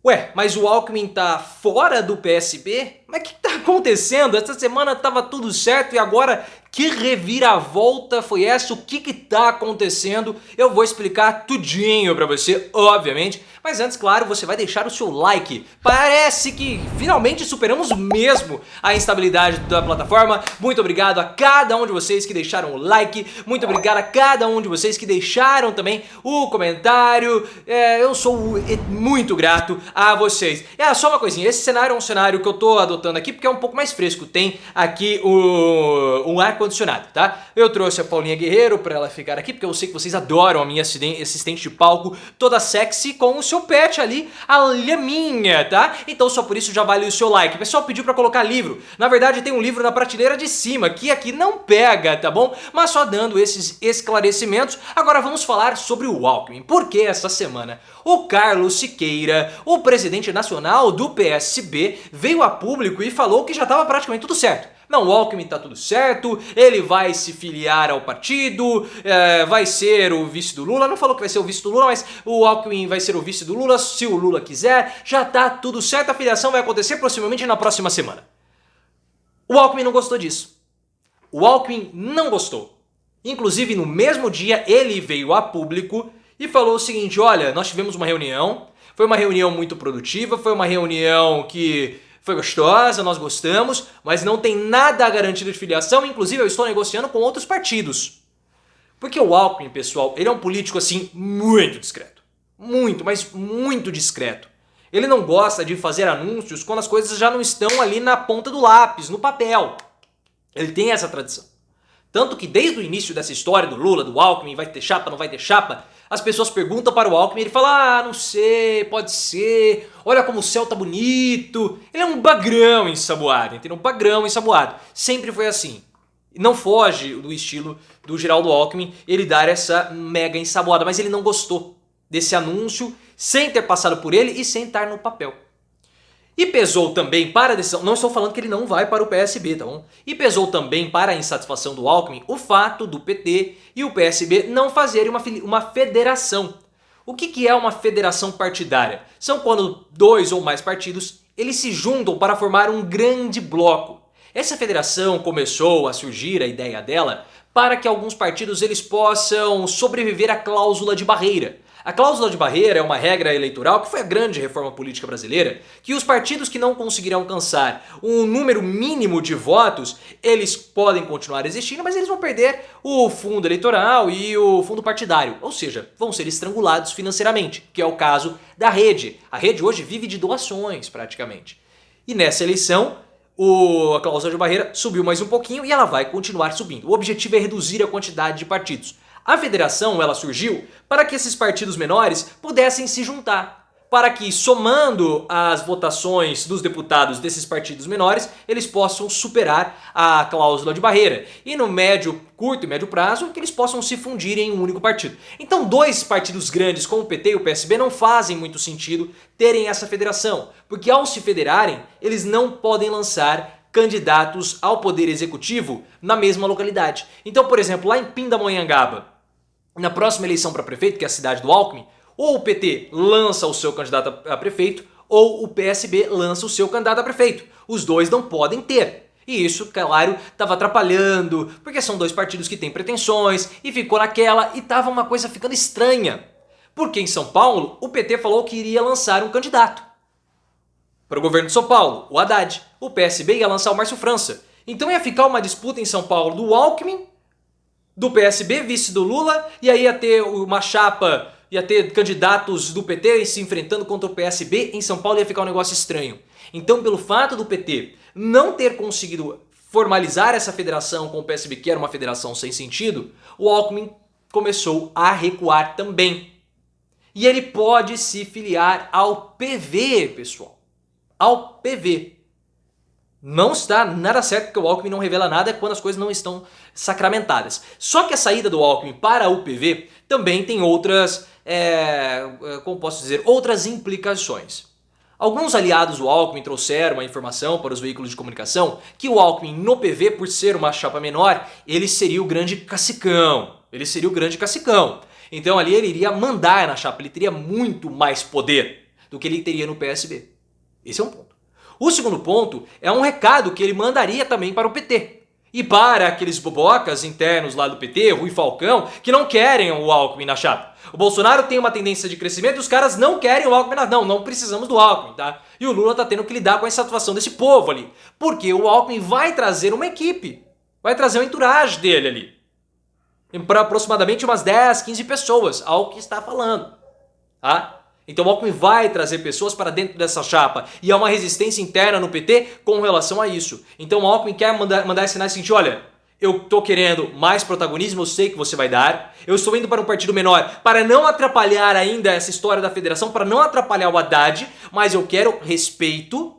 Ué, mas o Alckmin tá fora do PSB? Mas o que tá acontecendo? Essa semana tava tudo certo e agora que reviravolta foi essa? O que tá acontecendo? Eu vou explicar tudinho pra você, obviamente. Mas antes, claro, você vai deixar o seu like. Parece que finalmente superamos mesmo a instabilidade da plataforma. Muito obrigado a cada um de vocês que deixaram o like. Muito obrigado a cada um de vocês que deixaram também o comentário. Eu sou muito grato a vocês. Só uma coisinha, esse cenário é um cenário que eu tô adotando aqui porque é um pouco mais fresco. Tem aqui um ar-condicionado, tá? Eu trouxe a Paulinha Guerreiro pra ela ficar aqui porque eu sei que vocês adoram a minha assistente de palco toda sexy com o seu pet ali, a Lhaminha, tá? Então só por isso já vale o seu like. O pessoal pediu pra colocar livro. Na verdade tem um livro na prateleira de cima que aqui não pega, tá bom? Mas só dando esses esclarecimentos, agora vamos falar sobre o Alckmin. Porque essa semana o Carlos Siqueira, o presidente nacional do PSB, veio a público e falou que já estava praticamente tudo certo. Não, o Alckmin tá tudo certo, ele vai se filiar ao partido, vai ser o vice do Lula, não falou que vai ser o vice do Lula, mas o Alckmin vai ser o vice do Lula se o Lula quiser, já tá tudo certo, a filiação vai acontecer possivelmente na próxima semana. O Alckmin não gostou disso. O Alckmin não gostou. Inclusive no mesmo dia ele veio a público e falou o seguinte: olha, nós tivemos uma reunião, foi uma reunião muito produtiva, foi uma reunião que foi gostosa, nós gostamos, mas não tem nada garantido de filiação, inclusive eu estou negociando com outros partidos. Porque o Alckmin, pessoal, ele é um político assim muito discreto. Muito, mas muito discreto. Ele não gosta de fazer anúncios quando as coisas já não estão ali na ponta do lápis, no papel. Ele tem essa tradição. Tanto que desde o início dessa história do Lula, do Alckmin, vai ter chapa, não vai ter chapa, as pessoas perguntam para o Alckmin e ele fala: não sei, pode ser, olha como o céu tá bonito. Ele é um bagrão ensaboado, entendeu? Um bagrão ensaboado. Sempre foi assim. Não foge do estilo do Geraldo Alckmin ele dar essa mega ensaboada, mas ele não gostou desse anúncio sem ter passado por ele e sem estar no papel. E pesou também para a decisão, não estou falando que ele não vai para o PSB, tá bom? E pesou também para a insatisfação do Alckmin o fato do PT e o PSB não fazerem uma federação. O que é uma federação partidária? São quando dois ou mais partidos eles se juntam para formar um grande bloco. Essa federação começou a surgir, a ideia dela, para que alguns partidos eles possam sobreviver à cláusula de barreira. A cláusula de barreira é uma regra eleitoral que foi a grande reforma política brasileira, que os partidos que não conseguirem alcançar um número mínimo de votos, eles podem continuar existindo, mas eles vão perder o fundo eleitoral e o fundo partidário, ou seja, vão ser estrangulados financeiramente, que é o caso da Rede. A Rede hoje vive de doações praticamente. E nessa eleição, a cláusula de barreira subiu mais um pouquinho e ela vai continuar subindo. O objetivo é reduzir a quantidade de partidos. A federação ela surgiu para que esses partidos menores pudessem se juntar, para que somando as votações dos deputados desses partidos menores, eles possam superar a cláusula de barreira e no curto e médio prazo que eles possam se fundir em um único partido. Então dois partidos grandes como o PT e o PSB não fazem muito sentido terem essa federação, porque ao se federarem eles não podem lançar candidatos ao poder executivo na mesma localidade. Então, por exemplo, lá em Pindamonhangaba, na próxima eleição para prefeito, que é a cidade do Alckmin, ou o PT lança o seu candidato a prefeito, ou o PSB lança o seu candidato a prefeito. Os dois não podem ter. E isso, claro, estava atrapalhando, porque são dois partidos que têm pretensões, e ficou naquela, e estava uma coisa ficando estranha. Porque em São Paulo, o PT falou que iria lançar um candidato para o governo de São Paulo, o Haddad. O PSB ia lançar o Márcio França. Então ia ficar uma disputa em São Paulo do Alckmin, do PSB, vice do Lula, e aí ia ter uma chapa, ia ter candidatos do PT se enfrentando contra o PSB, em São Paulo ia ficar um negócio estranho. Então, pelo fato do PT não ter conseguido formalizar essa federação com o PSB, que era uma federação sem sentido, o Alckmin começou a recuar também. E ele pode se filiar ao PV, pessoal. Ao PV. Não está nada certo porque o Alckmin não revela nada quando as coisas não estão sacramentadas. Só que a saída do Alckmin para o PV também tem outras, como posso dizer, outras implicações. Alguns aliados do Alckmin trouxeram a informação para os veículos de comunicação que o Alckmin no PV, por ser uma chapa menor, ele seria o grande cacicão. Ele seria o grande cacicão. Então ali ele iria mandar na chapa, ele teria muito mais poder. do que ele teria no PSB. Esse é um ponto. O segundo ponto é um recado que ele mandaria também para o PT. E para aqueles bobocas internos lá do PT, Rui Falcão, que não querem o Alckmin na chapa. O Bolsonaro tem uma tendência de crescimento e os caras não querem o Alckmin na... Não precisamos do Alckmin, tá? E o Lula tá tendo que lidar com essa situação desse povo ali. Porque o Alckmin vai trazer uma equipe. Vai trazer um entourage dele ali. Para aproximadamente umas 10, 15 pessoas, ao que está falando. Tá? Então o Alckmin vai trazer pessoas para dentro dessa chapa. E há uma resistência interna no PT com relação a isso. Então o Alckmin quer mandar esse sinal seguinte: olha, eu tô querendo mais protagonismo, eu sei que você vai dar. Eu estou indo para um partido menor para não atrapalhar ainda essa história da federação, para não atrapalhar o Haddad, mas eu quero respeito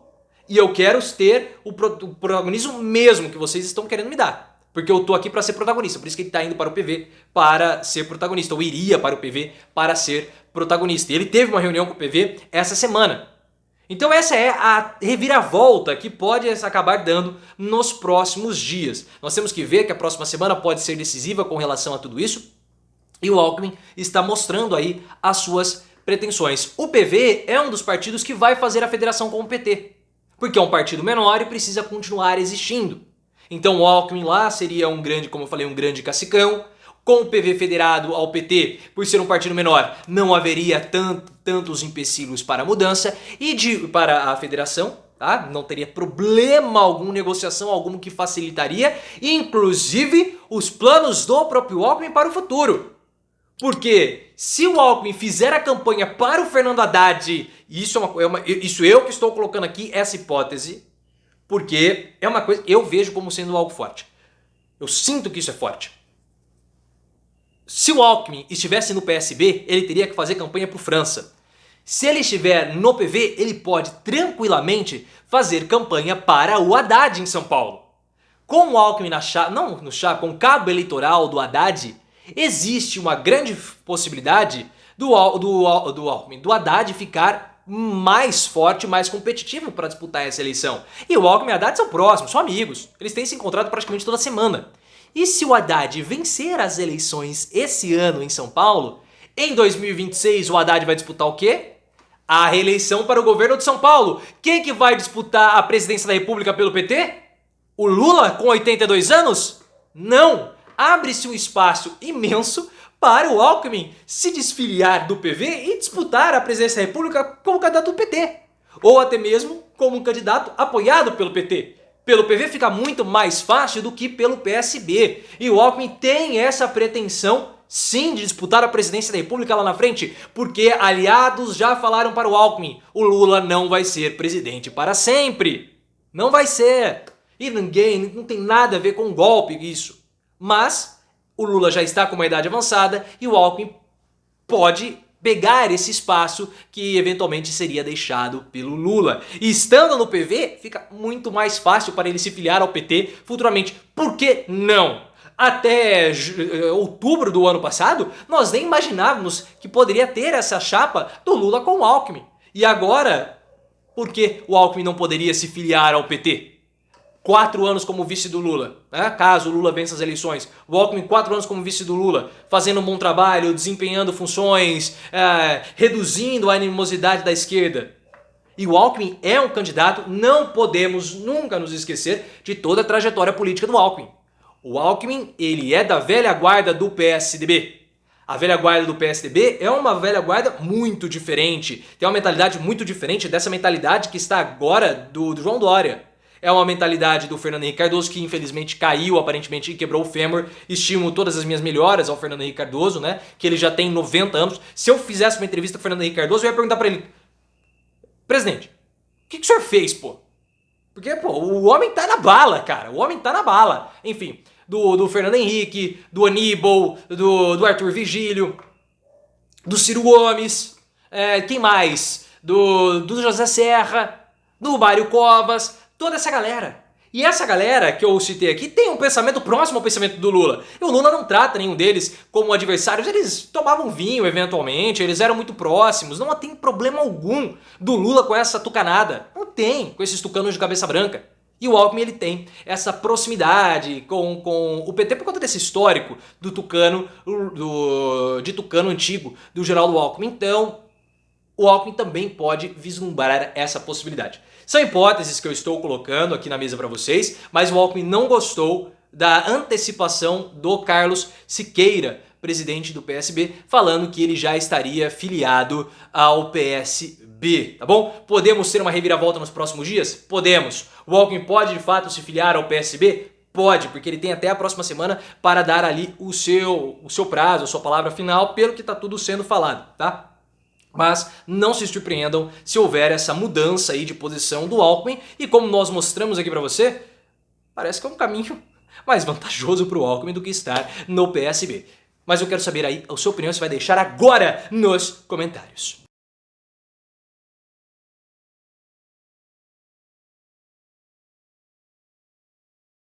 e eu quero ter o protagonismo mesmo que vocês estão querendo me dar. Porque eu tô aqui para ser protagonista, por isso que ele tá indo para o PV para ser protagonista, ou iria para o PV para ser protagonista. E ele teve uma reunião com o PV essa semana. Então essa é a reviravolta que pode acabar dando nos próximos dias. Nós temos que ver que a próxima semana pode ser decisiva com relação a tudo isso. E o Alckmin está mostrando aí as suas pretensões. O PV é um dos partidos que vai fazer a federação com o PT. Porque é um partido menor e precisa continuar existindo. Então o Alckmin lá seria um grande, como eu falei, um grande cacicão. Com o PV federado ao PT, por ser um partido menor, não haveria tantos empecilhos para a mudança e para a federação, tá? Não teria problema algum, negociação alguma que facilitaria, inclusive os planos do próprio Alckmin para o futuro. Porque se o Alckmin fizer a campanha para o Fernando Haddad, isso eu que estou colocando aqui essa hipótese, porque é uma coisa eu vejo como sendo algo forte. Eu sinto que isso é forte. Se o Alckmin estivesse no PSB, ele teria que fazer campanha para o França. Se ele estiver no PV, ele pode tranquilamente fazer campanha para o Haddad em São Paulo. Com o Alckmin com o cabo eleitoral do Haddad, existe uma grande possibilidade do Haddad ficar mais forte, mais competitivo para disputar essa eleição. E o Alckmin e o Haddad são próximos, são amigos. Eles têm se encontrado praticamente toda semana. E se o Haddad vencer as eleições esse ano em São Paulo, em 2026 o Haddad vai disputar o quê? A reeleição para o governo de São Paulo. Quem que vai disputar a presidência da República pelo PT? O Lula com 82 anos? Não! Abre-se um espaço imenso para o Alckmin se desfiliar do PV e disputar a presidência da República como candidato do PT. Ou até mesmo como um candidato apoiado pelo PT. Pelo PV fica muito mais fácil do que pelo PSB. E o Alckmin tem essa pretensão, sim, de disputar a presidência da República lá na frente, porque aliados já falaram para o Alckmin: o Lula não vai ser presidente para sempre. Não vai ser. E não tem nada a ver com golpe isso. Mas o Lula já está com uma idade avançada e o Alckmin pode pegar esse espaço que eventualmente seria deixado pelo Lula. E estando no PV, fica muito mais fácil para ele se filiar ao PT futuramente. Por que não? Até outubro do ano passado, nós nem imaginávamos que poderia ter essa chapa do Lula com o Alckmin. E agora, por que o Alckmin não poderia se filiar ao PT? 4 anos como vice do Lula, né? Caso o Lula vença as eleições. O Alckmin 4 anos como vice do Lula, fazendo um bom trabalho, desempenhando funções, reduzindo a animosidade da esquerda. E o Alckmin é um candidato, não podemos nunca nos esquecer de toda a trajetória política do Alckmin. O Alckmin, ele é da velha guarda do PSDB. A velha guarda do PSDB é uma velha guarda muito diferente, tem uma mentalidade muito diferente dessa mentalidade que está agora do João Dória. É uma mentalidade do Fernando Henrique Cardoso, que infelizmente caiu aparentemente e quebrou o fêmur. Estimo todas as minhas melhoras ao Fernando Henrique Cardoso, né? Que ele já tem 90 anos. Se eu fizesse uma entrevista com o Fernando Henrique Cardoso, eu ia perguntar pra ele: presidente, o que o senhor fez, pô? Porque, pô, o homem tá na bala, cara. O homem tá na bala. Enfim, do Fernando Henrique, do Aníbal, do Arthur Vigílio, do Ciro Gomes, quem mais? Do José Serra, do Mário Covas... Toda essa galera. E essa galera que eu citei aqui tem um pensamento próximo ao pensamento do Lula. E o Lula não trata nenhum deles como adversários. Eles tomavam vinho eventualmente, eles eram muito próximos. Não tem problema algum do Lula com essa tucanada. Não tem, com esses tucanos de cabeça branca. E o Alckmin, ele tem essa proximidade com o PT por conta desse histórico do tucano, de tucano antigo, do Geraldo Alckmin. Então, o Alckmin também pode vislumbrar essa possibilidade. São hipóteses que eu estou colocando aqui na mesa para vocês, mas o Alckmin não gostou da antecipação do Carlos Siqueira, presidente do PSB, falando que ele já estaria filiado ao PSB, tá bom? Podemos ter uma reviravolta nos próximos dias? Podemos. O Alckmin pode de fato se filiar ao PSB? Pode, porque ele tem até a próxima semana para dar ali o seu prazo, a sua palavra final, pelo que está tudo sendo falado, tá? Mas não se surpreendam se houver essa mudança aí de posição do Alckmin, e como nós mostramos aqui para você, parece que é um caminho mais vantajoso para o Alckmin do que estar no PSB. Mas eu quero saber aí a sua opinião, você vai deixar agora nos comentários.